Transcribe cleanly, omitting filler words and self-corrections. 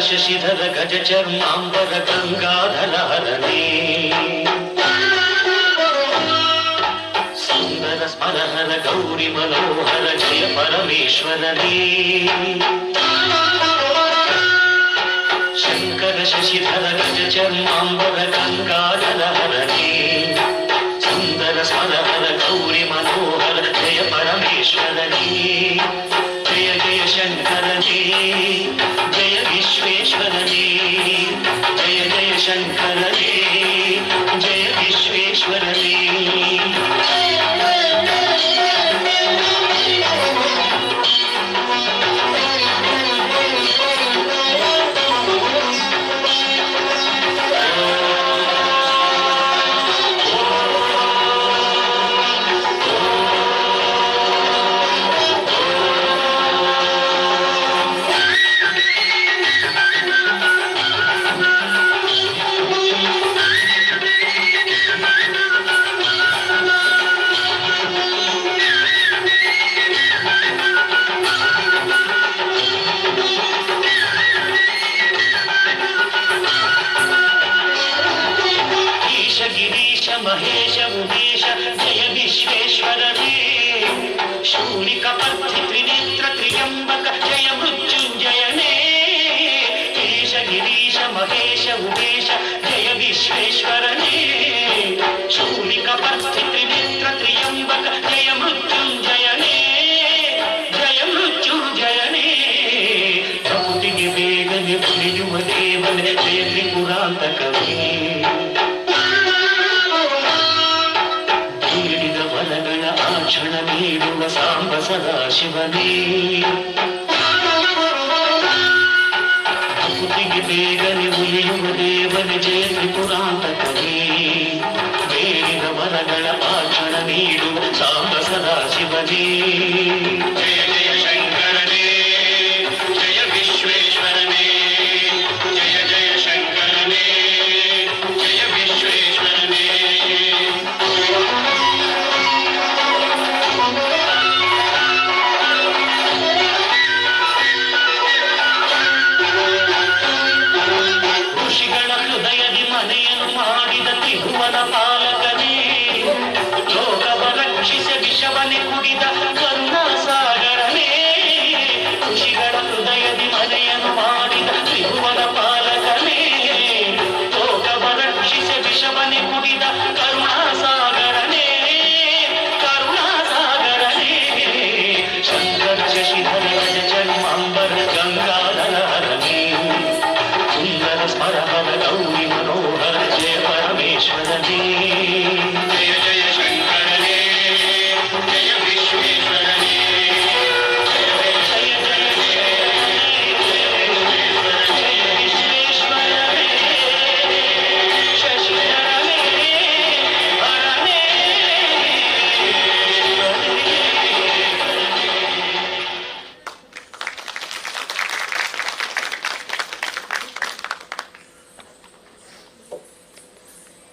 ಶಶಿಧರ ಗಜ ಚರ್ಮಾಂಬರ ಗಂಗಾಧರ ಹರನೇ ಸುಂದರ ಸ್ಮರಹರ ಗೌರಿ ಮನೋಹರ ಜಯ ಪರಮೇಶ್ವರನೇ ಶಂಕರ ಶಶಿಧರ ಗಜ ಚರ್ಮಾಂಬರ ಗಂಗಾಧರ ಹರನೇ ಸುಂದರ ಸ್ಮರಹರ ಗೌರಿ ಮನೋಹರ ಜಯ ಪರಮೇಶ್ವರನೇ ಜಯ ಜಯ ಶಂಕರನೇ ಜಯ ವಿಶ್ವೇಶ್ವರನೇ ಜಯ ಜಯ ಶಂಕರನೇ ಜಯ ವಿಶ್ವೇಶ್ವರನೇ गिरीश महेश उमेश जय विश्वेश्वरने शूलिकपर्धि त्रिनेत्र त्र्यंबक जय मृत्युंजयने ईश गिरीश महेश उमेश जय विश्वेश्वरने शूलिकपर्धि त्रिनेत्र त्र्यंबक जय मृत्युंजयने जय मृत्युंजयने प्रकृतिಗೆ ಬೇಗನೆ ಪುಳಿಯುವ ದೇವನೇ ಜಯ ತ್ರಿಪುರಾಂತಕವೇ ಕ್ಷಣ ನೀಡುವ ಸಾಂಬ ಸದಾಶಿವನೇ ಭಕ್ತಿಗೆ ಬೇಗನೆ ಉಳಿಯುವ ದೇವನೇ ಜಯ ತ್ರಿಪುರಾಂತಕವೇ ಬೇಡಿದ ವರಗಳ ಆ ಕ್ಷಣ ನೀಡುವ ಸಾಂಬ ಸದಾಶಿವನೇ ಜಯ